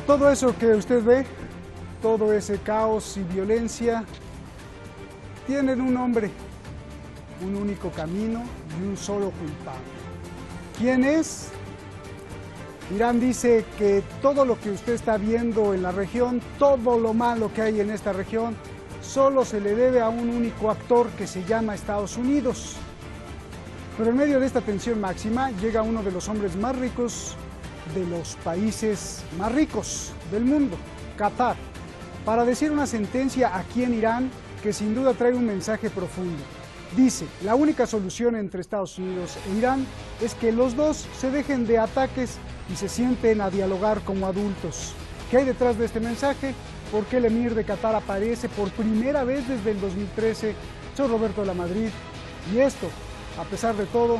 Todo eso que usted ve, todo ese caos y violencia, tienen un nombre, un único camino y un solo culpable. ¿Quién es? Irán dice que todo lo que usted está viendo en la región, todo lo malo que hay en esta región, solo se le debe a un único actor que se llama Estados Unidos. Pero en medio de esta tensión máxima llega uno de los hombres más ricos de los países más ricos del mundo, Qatar, para decir una sentencia aquí en Irán que sin duda trae un mensaje profundo. Dice, la única solución entre Estados Unidos e Irán es que los dos se dejen de ataques y se sienten a dialogar como adultos. ¿Qué hay detrás de este mensaje? ¿Por qué el emir de Qatar aparece por primera vez desde el 2013? Soy Roberto de la Madrid y esto, a pesar de todo,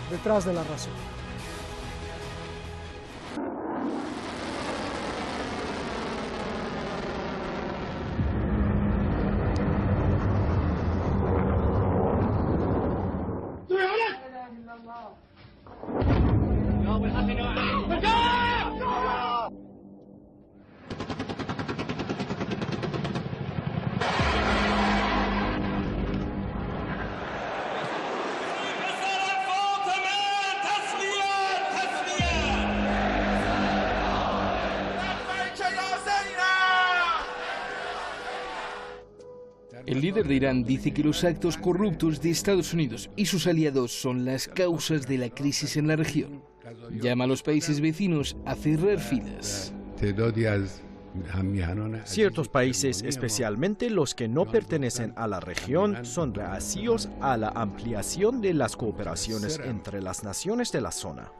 detrás de la razón. El líder de Irán dice que los actos corruptos de Estados Unidos y sus aliados son las causas de la crisis en la región. Llama a los países vecinos a cerrar filas. Ciertos países, especialmente los que no pertenecen a la región, son reacios a la ampliación de las cooperaciones entre las naciones de la zona.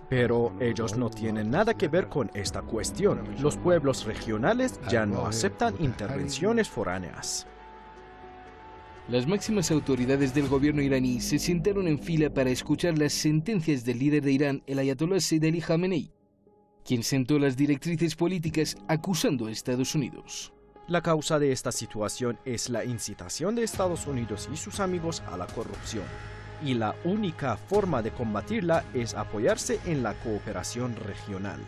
Pero ellos no tienen nada que ver con esta cuestión. Los pueblos regionales ya no aceptan intervenciones foráneas. Las máximas autoridades del gobierno iraní se sentaron en fila para escuchar las sentencias del líder de Irán, el ayatolá Said Ali Khamenei, quien sentó las directrices políticas acusando a Estados Unidos. La causa de esta situación es la incitación de Estados Unidos y sus amigos a la corrupción. Y la única forma de combatirla es apoyarse en la cooperación regional.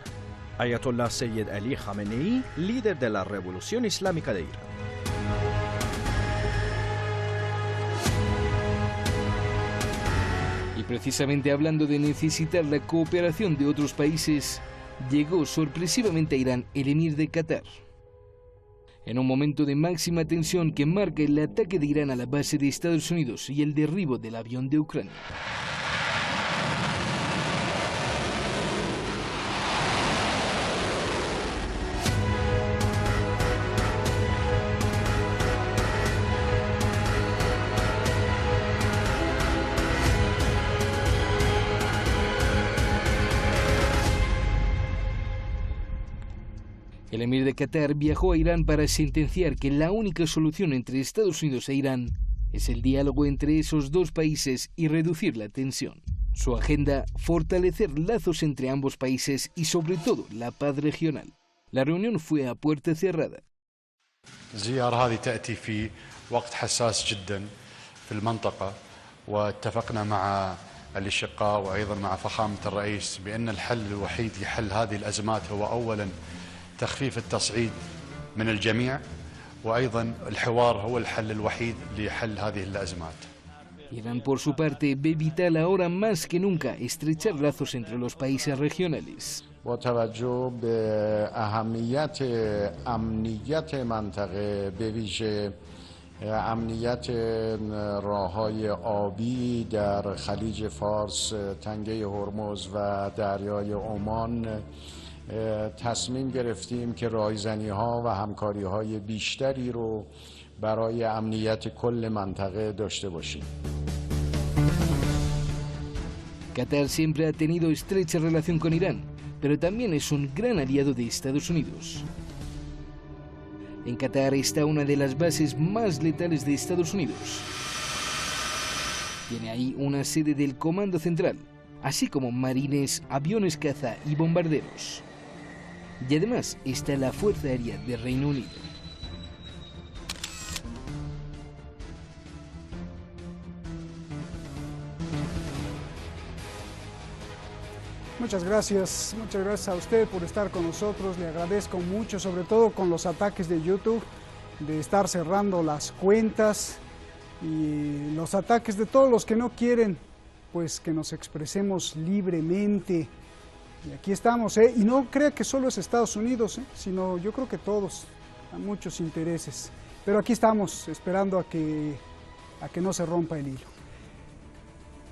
Ayatollah Said Ali Khamenei, líder de la Revolución Islámica de Irán. Y precisamente hablando de necesitar la cooperación de otros países, llegó sorpresivamente a Irán el emir de Qatar. En un momento de máxima tensión que marca el ataque de Irán a la base de Estados Unidos y el derribo del avión de Ucrania. El emir de Qatar viajó a Irán para sentenciar que la única solución entre Estados Unidos e Irán es el diálogo entre esos dos países y reducir la tensión. Su agenda, fortalecer lazos entre ambos países y sobre todo la paz regional. La reunión fue a puerta cerrada. الزيارة هذه تأتي في وقت حساس جدا في المنطقة واتفقنا مع الأشقاء وأيضا مع فخامة الرئيس بأن الحل الوحيد لحل هذه الأزمات هو أولا تخفيف التصعيد من الجميع وأيضا الحوار هو الحل الوحيد لحل هذه الأزمات. Irán, por su parte, ve vital ahora más que nunca estrechar lazos entre los países regionales. با توجه به اهمیت امنیت منطقه به ویژه امنیت راههای آبی در خلیج فارس، تنگه هرمز و دریای عمان تصمیم گرفتیم که رایزنی‌ها و همکاری‌های بیشتری رو برای امنیت کل منطقه داشته باشیم. Qatar siempre ha tenido estrecha relación con Irán, pero también es un gran aliado de Estados Unidos. En Qatar está una de las bases más letales de Estados Unidos. Tiene ahí una sede del Comando Central, así como marines, aviones caza y bombarderos. Y además está la Fuerza Aérea del Reino Unido. Muchas gracias a usted por estar con nosotros, le agradezco mucho, sobre todo con los ataques de YouTube, de estar cerrando las cuentas y los ataques de todos los que no quieren, pues que nos expresemos libremente. Y aquí estamos, y no crea que solo es Estados Unidos, sino yo creo que todos, a muchos intereses. Pero aquí estamos, esperando a que no se rompa el hilo.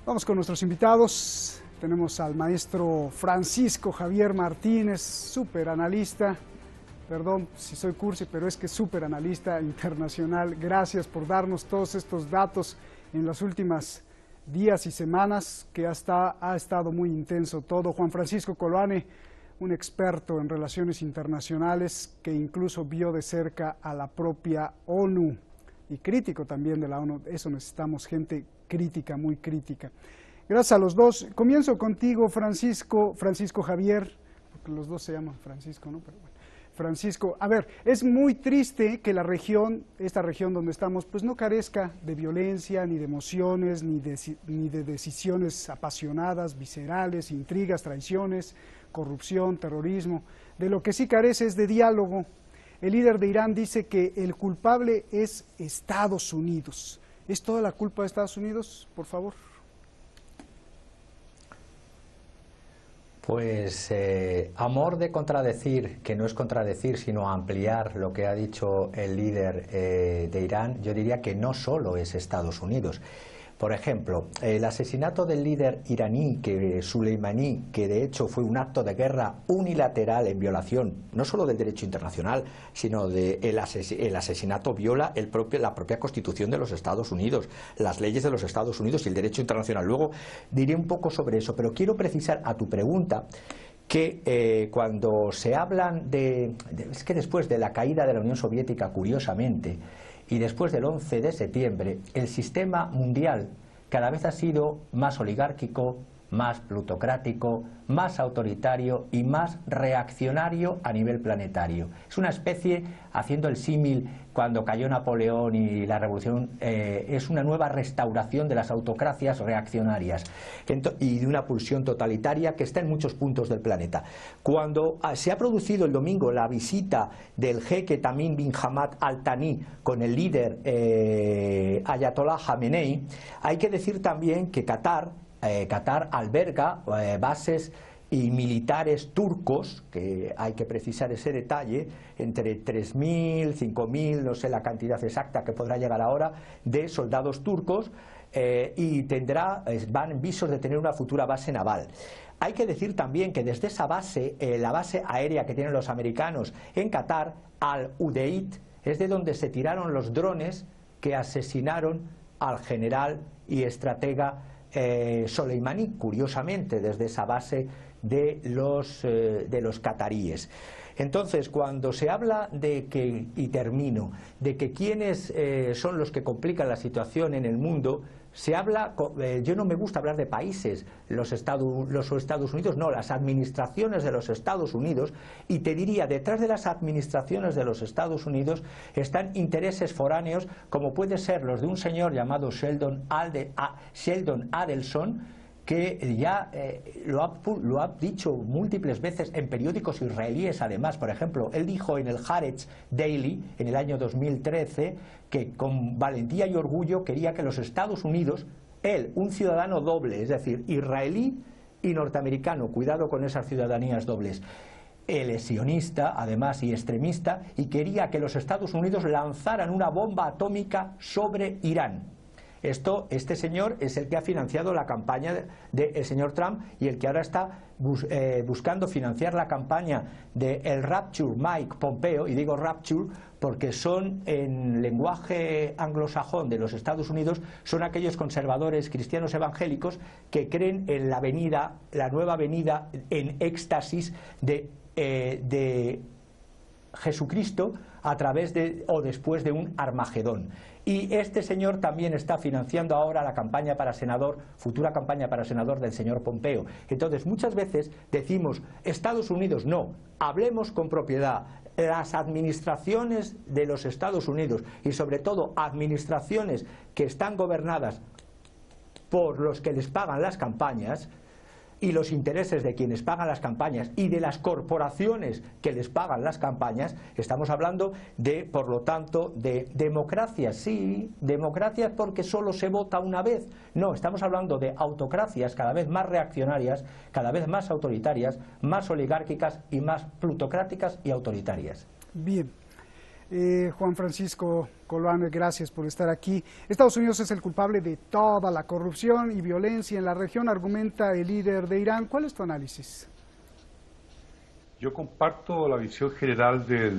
Vamos con nuestros invitados. Tenemos al maestro Francisco Javier Martínez, súper analista. Perdón si soy cursi, pero es que súper analista internacional. Gracias por darnos todos estos datos en las últimas días y semanas, que ha estado muy intenso todo. Juan Francisco Coloane, un experto en relaciones internacionales que incluso vio de cerca a la propia ONU y crítico también de la ONU. Eso necesitamos, gente crítica, muy crítica. Gracias a los dos. Comienzo contigo, Francisco Javier, porque los dos se llaman Francisco, ¿no? Pero bueno. Francisco, a ver, es muy triste que la región, esta región donde estamos, pues no carezca de violencia, ni de emociones, ni de decisiones apasionadas, viscerales, intrigas, traiciones, corrupción, terrorismo. De lo que sí carece es de diálogo. El líder de Irán dice que el culpable es Estados Unidos. ¿Es toda la culpa de Estados Unidos? Por favor. Pues amor de contradecir, que no es contradecir, sino ampliar lo que ha dicho el líder de Irán, yo diría que no solo es Estados Unidos. Por ejemplo, el asesinato del líder iraní, Soleimani, que de hecho fue un acto de guerra unilateral en violación, no solo del derecho internacional, sino el asesinato viola la propia Constitución de los Estados Unidos, las leyes de los Estados Unidos y el derecho internacional. Luego diré un poco sobre eso, pero quiero precisar a tu pregunta que cuando se hablan es que después de la caída de la Unión Soviética, curiosamente, y después del 11 de septiembre, el sistema mundial cada vez ha sido más oligárquico, más plutocrático, más autoritario y más reaccionario a nivel planetario. Es una especie, haciendo el símil cuando cayó Napoleón y la revolución, es una nueva restauración de las autocracias reaccionarias y de una pulsión totalitaria que está en muchos puntos del planeta. Cuando se ha producido el domingo la visita del jeque Tamim bin Hamad Al Thani con el líder Ayatollah Khamenei, hay que decir también que Qatar alberga bases y militares turcos, que hay que precisar ese detalle, entre 3.000, 5.000, no sé la cantidad exacta que podrá llegar ahora, de soldados turcos, y van visos de tener una futura base naval. Hay que decir también que desde esa base, la base aérea que tienen los americanos en Qatar, Al-Udeid, es de donde se tiraron los drones que asesinaron al general y estratega Soleimani, curiosamente desde esa base de los cataríes. Entonces, cuando se habla de que, y termino, de que quiénes son los que complican la situación en el mundo, se habla, yo no me gusta hablar de países, los Estados Unidos, no, las administraciones de los Estados Unidos, y te diría, detrás de las administraciones de los Estados Unidos están intereses foráneos, como puede ser los de un señor llamado Sheldon Adelson, que ya lo ha dicho múltiples veces en periódicos israelíes. Además, por ejemplo, él dijo en el Haaretz Daily en el año 2013 que con valentía y orgullo quería que los Estados Unidos, él, un ciudadano doble, es decir, israelí y norteamericano, cuidado con esas ciudadanías dobles, él es sionista, además, y extremista, y quería que los Estados Unidos lanzaran una bomba atómica sobre Irán. Este señor es el que ha financiado la campaña del señor Trump y el que ahora está buscando financiar la campaña del Rapture Mike Pompeo, y digo Rapture porque son, en lenguaje anglosajón de los Estados Unidos, son aquellos conservadores cristianos evangélicos que creen en la nueva venida en éxtasis de Jesucristo a través o después de un Armagedón. Y este señor también está financiando ahora la campaña para senador, futura campaña para senador del señor Pompeo. Entonces, muchas veces decimos, Estados Unidos, no, hablemos con propiedad. Las administraciones de los Estados Unidos, y sobre todo administraciones que están gobernadas por los que les pagan las campañas, y los intereses de quienes pagan las campañas y de las corporaciones que les pagan las campañas, estamos hablando de, por lo tanto, de democracias. Sí, democracias porque solo se vota una vez. No, estamos hablando de autocracias cada vez más reaccionarias, cada vez más autoritarias, más oligárquicas y más plutocráticas y autoritarias. Bien. Juan Francisco Coloane, gracias por estar aquí. Estados Unidos es el culpable de toda la corrupción y violencia en la región, argumenta el líder de Irán. ¿Cuál es tu análisis? Yo comparto la visión general de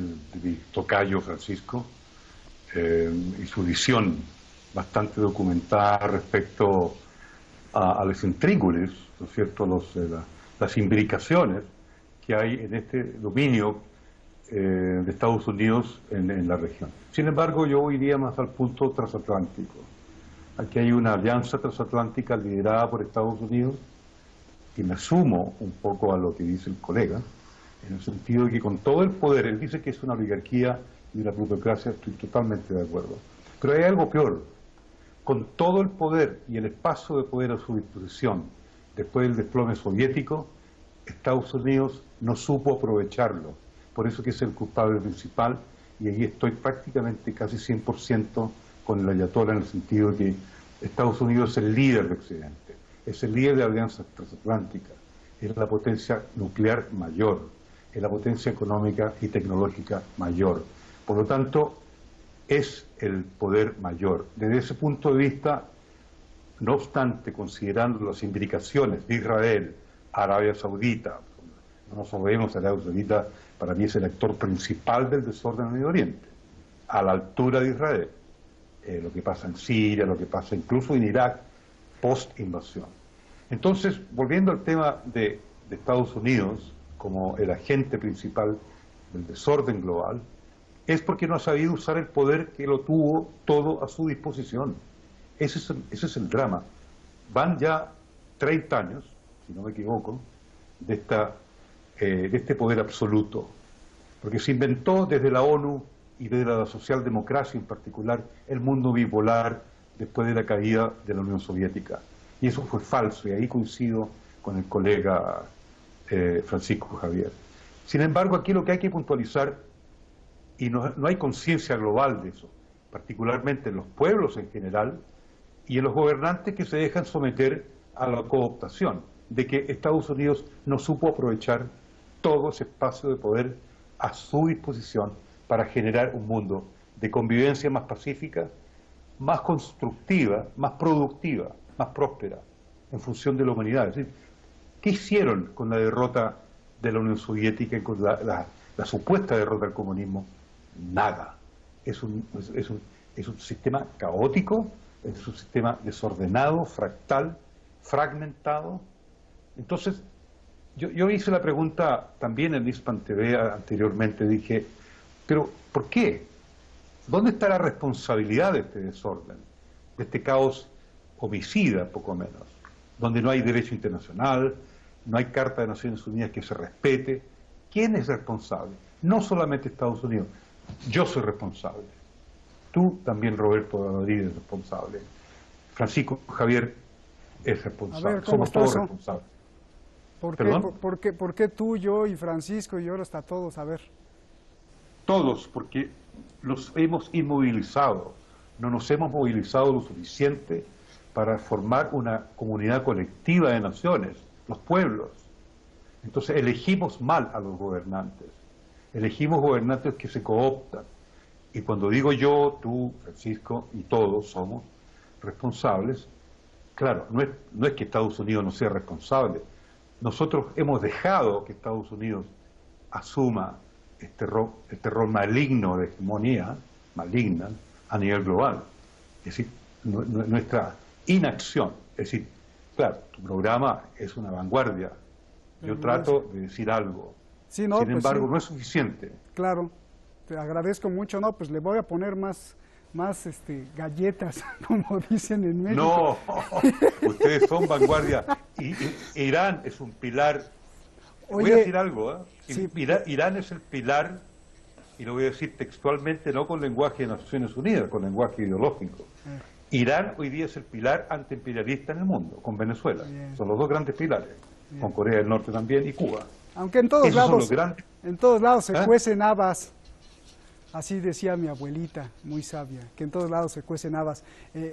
mi tocayo Francisco y su visión bastante documentada respecto a los intríngulis, ¿no es cierto?, las imbricaciones que hay en este dominio de Estados Unidos en la región. Sin embargo, yo iría más al punto transatlántico. Aquí hay una alianza transatlántica liderada por Estados Unidos, y me sumo un poco a lo que dice el colega, en el sentido de que con todo el poder, él dice que es una oligarquía y una plutocracia, estoy totalmente de acuerdo. Pero hay algo peor. Con todo el poder y el espacio de poder a su disposición, después del desplome soviético, Estados Unidos no supo aprovecharlo. Por eso que es el culpable principal, y ahí estoy prácticamente casi 100% con el ayatollah, en el sentido de que Estados Unidos es el líder de Occidente, es el líder de la alianza transatlántica, es la potencia nuclear mayor, es la potencia económica y tecnológica mayor. Por lo tanto, es el poder mayor. Desde ese punto de vista, no obstante, considerando las implicaciones de Israel, Arabia Saudita, no nos olvidemos, Arabia Saudita para mí es el actor principal del desorden en Medio Oriente, a la altura de Israel. Lo que pasa en Siria, lo que pasa incluso en Irak, post-invasión. Entonces, volviendo al tema de Estados Unidos como el agente principal del desorden global, es porque no ha sabido usar el poder que lo tuvo todo a su disposición. Ese es el drama. Van ya 30 años, si no me equivoco, de este poder absoluto, porque se inventó desde la ONU y desde la socialdemocracia en particular el mundo bipolar después de la caída de la Unión Soviética, y eso fue falso, y ahí coincido con el colega Francisco Javier. Sin embargo, aquí lo que hay que puntualizar, y no hay conciencia global de eso, particularmente en los pueblos en general y en los gobernantes que se dejan someter a la cooptación, de que Estados Unidos no supo aprovechar todo ese espacio de poder a su disposición para generar un mundo de convivencia más pacífica, más constructiva, más productiva, más próspera, en función de la humanidad. Es decir, ¿qué hicieron con la derrota de la Unión Soviética y con la supuesta derrota del comunismo? Nada. Es un sistema caótico, es un sistema desordenado, fractal, fragmentado. Entonces, yo hice la pregunta también en Hispan TV anteriormente, dije, pero ¿por qué? ¿Dónde está la responsabilidad de este desorden, de este caos homicida, poco menos, donde no hay derecho internacional, no hay Carta de Naciones Unidas que se respete? ¿Quién es responsable? No solamente Estados Unidos, yo soy responsable. Tú también, Roberto Rodríguez, es responsable. Francisco Javier es responsable. A ver, ¿cómo somos todos eso? responsables. ¿Por qué tú, yo y Francisco y ahora está todos? A ver. Todos, porque los hemos inmovilizado, no nos hemos movilizado lo suficiente para formar una comunidad colectiva de naciones, los pueblos. Entonces elegimos mal a los gobernantes, elegimos gobernantes que se cooptan. Y cuando digo yo, tú, Francisco y todos somos responsables, claro, no es que Estados Unidos no sea responsable. Nosotros hemos dejado que Estados Unidos asuma este rol maligno de hegemonía, maligna, a nivel global. Es decir, nuestra inacción. Es decir, claro, tu programa es una vanguardia. Yo trato de decir algo. Sí, no, sin embargo, sí, no es suficiente. Claro, te agradezco mucho. No, pues le voy a poner más galletas, como dicen en México. No, ustedes son vanguardia. Y Irán es un pilar. Oye, voy a decir algo, ¿eh? Sí. Irán es el pilar, y lo voy a decir textualmente, no con lenguaje de Naciones Unidas, con lenguaje ideológico. Irán hoy día es el pilar antiimperialista en el mundo, con Venezuela. Bien. Son los dos grandes pilares. con Corea del Norte también y Cuba. Aunque en todos Esos son lados, los grandes. en todos lados se ¿Ah? cuecen habas. Así decía mi abuelita, muy sabia, que en todos lados se cuecen habas.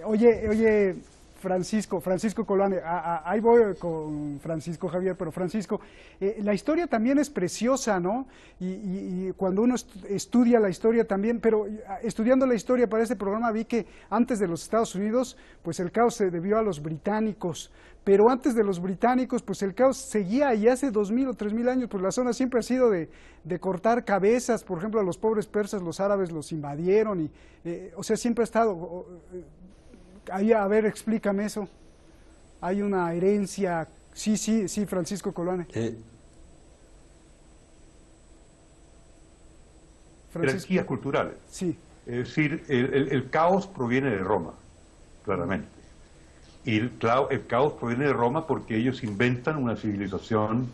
Oye, Francisco Colane, ahí voy con Francisco Javier, pero Francisco, la historia también es preciosa, ¿no? Y cuando uno estudia la historia también, pero estudiando la historia para este programa vi que antes de los Estados Unidos, pues el caos se debió a los británicos, pero antes de los británicos, pues el caos seguía y hace 2000 o 3000 años, pues la zona siempre ha sido de cortar cabezas. Por ejemplo, a los pobres persas, los árabes los invadieron, y, o sea, siempre ha estado... Ahí, a ver, explícame eso. Hay una herencia. Sí, Francisco Colane. Jerarquías culturales. Sí. Es decir, el caos proviene de Roma, claramente. Y el caos proviene de Roma porque ellos inventan una civilización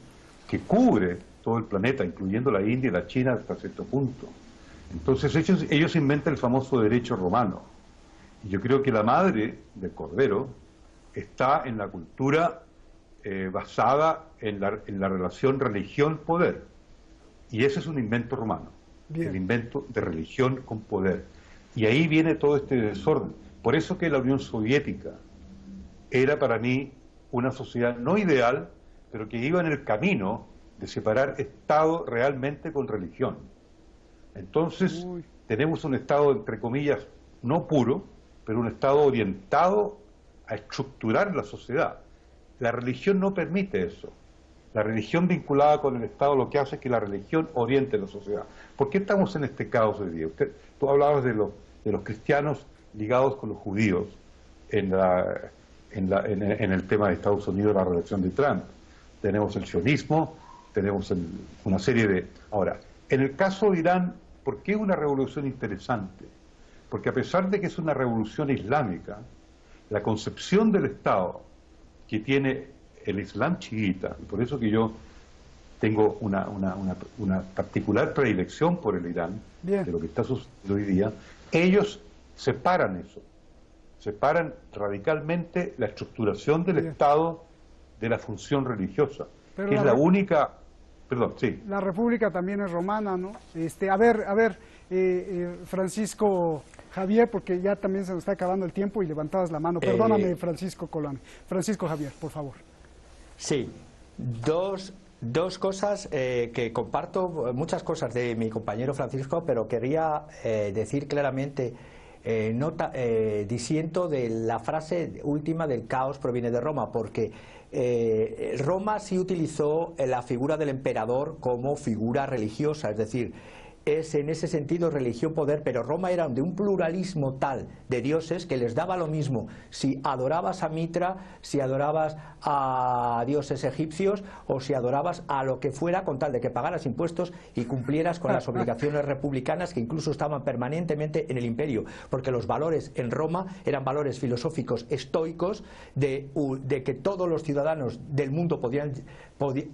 que cubre todo el planeta, incluyendo la India y la China hasta cierto punto. Entonces ellos inventan el famoso derecho romano. Y yo creo que la madre del Cordero está en la cultura basada en la relación religión-poder. Y ese es un invento romano. Bien. El invento de religión con poder. Y ahí viene todo este desorden. Por eso que la Unión Soviética era para mí una sociedad no ideal, pero que iba en el camino de separar Estado realmente con religión. Entonces, tenemos un Estado, entre comillas, no puro, pero un Estado orientado a estructurar la sociedad. La religión no permite eso. La religión vinculada con el Estado lo que hace es que la religión oriente la sociedad. ¿Por qué estamos en este caos hoy día? Tú hablabas de los cristianos ligados con los judíos en el tema de Estados Unidos, la relación de Trump. Tenemos el sionismo, tenemos una serie de... Ahora, en el caso de Irán, ¿por qué una revolución interesante? Porque a pesar de que es una revolución islámica, la concepción del Estado que tiene el Islam chiita, y por eso que yo tengo una particular predilección por el Irán, de lo que está sucediendo hoy día, ellos separan eso, separan radicalmente la estructuración del Estado de la función religiosa, pero que es la única... Perdón, sí. La República también es romana, ¿no? A ver, Francisco Javier, porque ya también se nos está acabando el tiempo y levantabas la mano. Perdóname, Francisco Colane. Francisco Javier, por favor. Sí, dos cosas que comparto, muchas cosas de mi compañero Francisco, pero quería decir claramente, disiento de la frase última del caos proviene de Roma, porque Roma sí utilizó la figura del emperador como figura religiosa, es decir, es en ese sentido religión-poder, pero Roma era de un pluralismo tal de dioses que les daba lo mismo si adorabas a Mitra, si adorabas a dioses egipcios o si adorabas a lo que fuera, con tal de que pagaras impuestos y cumplieras con las obligaciones republicanas que incluso estaban permanentemente en el imperio, porque los valores en Roma eran valores filosóficos estoicos de que todos los ciudadanos del mundo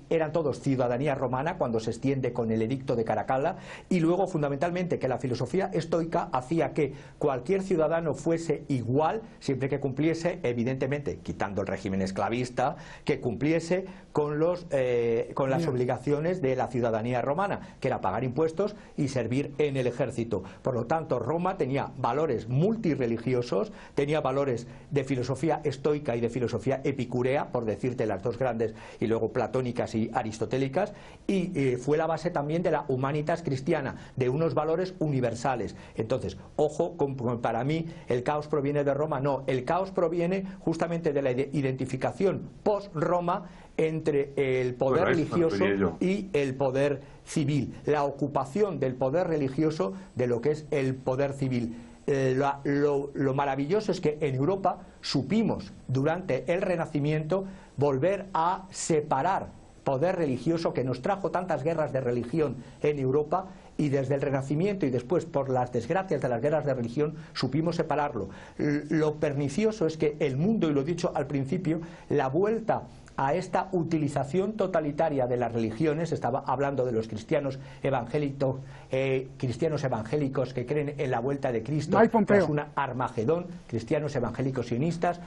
eran todos ciudadanía romana cuando se extiende con el edicto de Caracalla, y luego fundamentalmente que la filosofía estoica hacía que cualquier ciudadano fuese igual siempre que cumpliese, evidentemente quitando el régimen esclavista, que cumpliese con las obligaciones de la ciudadanía romana, que era pagar impuestos y servir en el ejército. Por lo tanto, Roma tenía valores multirreligiosos, tenía valores de filosofía estoica y de filosofía epicúrea, por decirte las dos grandes, y luego platónicas y aristotélicas, y fue la base también de la humanitas cristiana, de unos valores universales. Entonces, ojo, para mí el caos proviene de Roma, no, el caos proviene justamente de la identificación post-Roma entre el poder religioso y el poder civil, la ocupación del poder religioso de lo que es el poder civil. Lo maravilloso es que en Europa supimos durante el Renacimiento volver a separar poder religioso, que nos trajo tantas guerras de religión en Europa, y desde el Renacimiento y después por las desgracias de las guerras de religión supimos separarlo. Lo pernicioso es que el mundo, y lo he dicho al principio, la vuelta a esta utilización totalitaria de las religiones, estaba hablando de los cristianos evangélicos que creen en la vuelta de Cristo tras una Armagedón, cristianos evangélicos sionistas,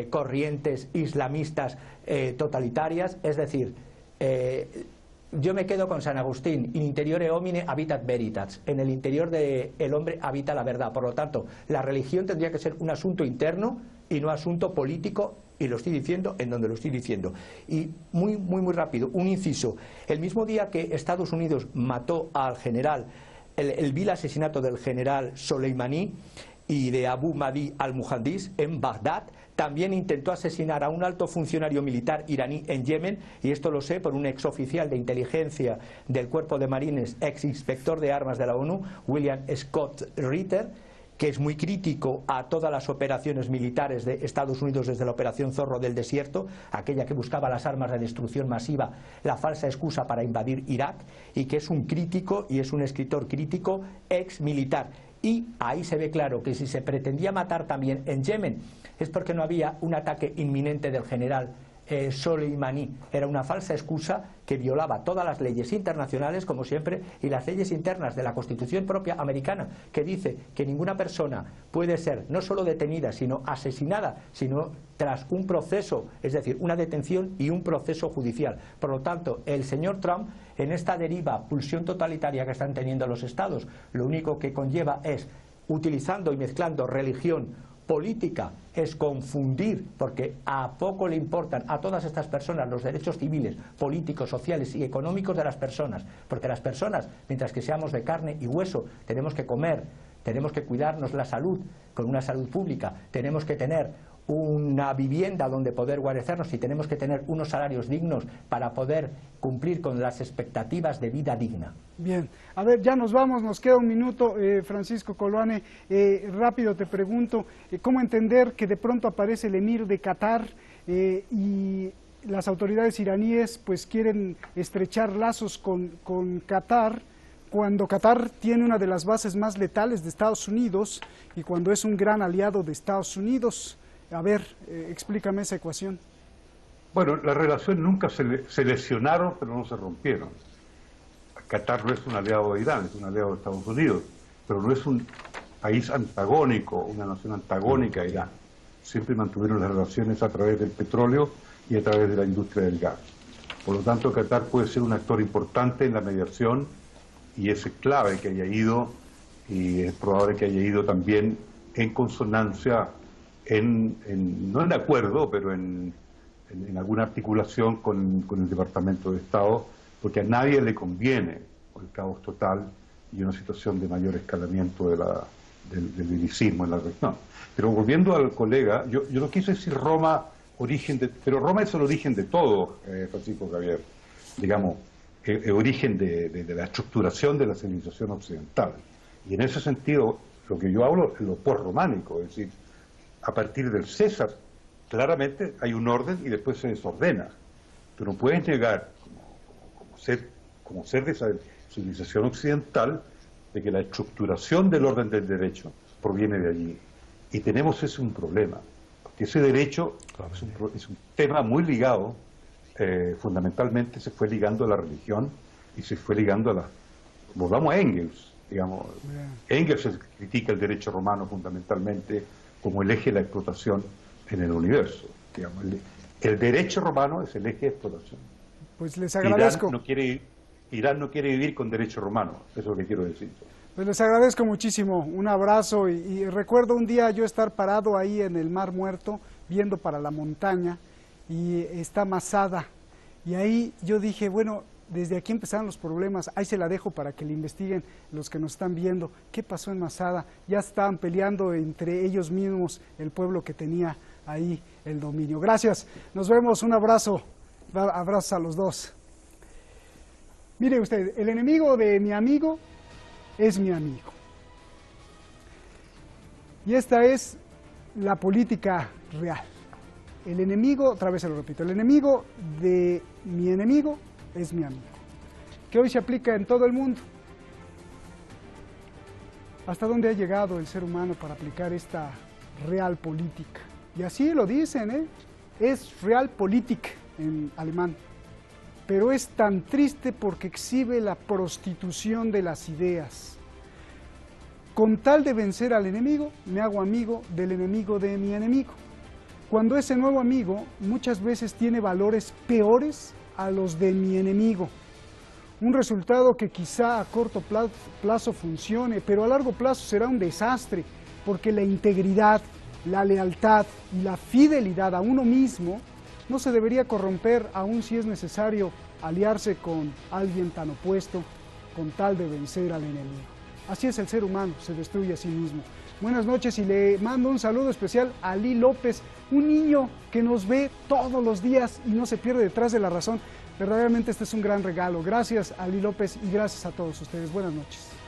corrientes islamistas totalitarias, es decir, yo me quedo con San Agustín: in interiore homine habitat veritas, en el interior del hombre habita la verdad. Por lo tanto, la religión tendría que ser un asunto interno y no asunto político, y lo estoy diciendo en donde lo estoy diciendo. Y muy rápido, un inciso: el mismo día que Estados Unidos mató al general, el vil asesinato del general Soleimani y de Abu Mahdi al-Muhandis en Bagdad, también intentó asesinar a un alto funcionario militar iraní en Yemen, y esto lo sé por un exoficial de inteligencia del Cuerpo de Marines, ex inspector de armas de la ONU, William Scott Ritter, que es muy crítico a todas las operaciones militares de Estados Unidos desde la Operación Zorro del Desierto, aquella que buscaba las armas de destrucción masiva, la falsa excusa para invadir Irak, y que es un crítico y es un escritor crítico ex militar. Y ahí se ve claro que si se pretendía matar también en Yemen es porque no había un ataque inminente del general Soleimani. Era una falsa excusa que violaba todas las leyes internacionales, como siempre, y las leyes internas de la Constitución propia americana, que dice que ninguna persona puede ser no solo detenida, sino asesinada, sino tras un proceso, es decir, una detención y un proceso judicial. Por lo tanto, el señor Trump, en esta deriva, pulsión totalitaria que están teniendo los estados, lo único que conlleva es, utilizando y mezclando religión, política, es confundir, porque a poco le importan a todas estas personas los derechos civiles, políticos, sociales y económicos de las personas, porque las personas, mientras que seamos de carne y hueso, tenemos que comer, tenemos que cuidarnos la salud con una salud pública, tenemos que tener una vivienda donde poder guarecernos y tenemos que tener unos salarios dignos para poder cumplir con las expectativas de vida digna. Bien, a ver, ya nos vamos, nos queda un minuto, Francisco Coloane, rápido te pregunto, ¿cómo entender que de pronto aparece el emir de Qatar y las autoridades iraníes pues quieren estrechar lazos con Qatar, cuando Qatar tiene una de las bases más letales de Estados Unidos y cuando es un gran aliado de Estados Unidos? A ver, explícame esa ecuación. Bueno, las relaciones nunca se lesionaron, pero no se rompieron. Qatar no es un aliado de Irán, es un aliado de Estados Unidos, pero no es un país antagónico, una nación antagónica a Irán. Siempre mantuvieron las relaciones a través del petróleo y a través de la industria del gas. Por lo tanto, Qatar puede ser un actor importante en la mediación y es clave que haya ido, y es probable que haya ido también en consonancia, no en acuerdo, pero en alguna articulación con el Departamento de Estado, porque a nadie le conviene el caos total y una situación de mayor escalamiento del dirigismo en la región. Pero volviendo al colega, yo no quise decir Roma, pero Roma es el origen de todo, Francisco Javier, digamos, el origen de la estructuración de la civilización occidental. Y en ese sentido, lo que yo hablo es lo posrománico, es decir, a partir del César, claramente hay un orden y después se desordena. Tú no puedes negar, como ser de esa civilización occidental, de que la estructuración del orden del derecho proviene de allí. Y tenemos ese un problema, porque ese derecho es un tema muy ligado, fundamentalmente se fue ligando a la religión y se fue ligando a volvamos a Engels, digamos. Engels critica el derecho romano fundamentalmente como el eje de la explotación en el universo. Digamos, el derecho romano es el eje de explotación. Pues les agradezco. Irán no quiere vivir con derecho romano, eso es lo que quiero decir. Pues les agradezco muchísimo, un abrazo y recuerdo un día yo estar parado ahí en el Mar Muerto, viendo para la montaña, y está Masada, y ahí yo dije, bueno, desde aquí empezaron los problemas, ahí se la dejo para que le investiguen los que nos están viendo. ¿Qué pasó en Masada? Ya estaban peleando entre ellos mismos el pueblo que tenía ahí el dominio. Gracias, nos vemos, un abrazo, abrazos a los dos. Mire usted, el enemigo de mi amigo es mi amigo. Y esta es la política real. El enemigo, otra vez se lo repito, el enemigo de mi enemigo es mi amigo, que hoy se aplica en todo el mundo. hasta dónde ha llegado el ser humano para aplicar esta Realpolitik. Y así lo dicen, es Realpolitik en alemán. Pero es tan triste porque exhibe la prostitución de las ideas. Con tal de vencer al enemigo, me hago amigo del enemigo de mi enemigo. Cuando ese nuevo amigo muchas veces tiene valores peores a los de mi enemigo. Un resultado que quizá a corto plazo funcione, pero a largo plazo será un desastre, porque la integridad, la lealtad y la fidelidad a uno mismo no se debería corromper, aun si es necesario aliarse con alguien tan opuesto, con tal de vencer al enemigo. Así es el ser humano, se destruye a sí mismo. Buenas noches y le mando un saludo especial a Ali López, un niño que nos ve todos los días y no se pierde detrás de la razón. Verdaderamente este es un gran regalo. Gracias, Ali López, y gracias a todos ustedes. Buenas noches.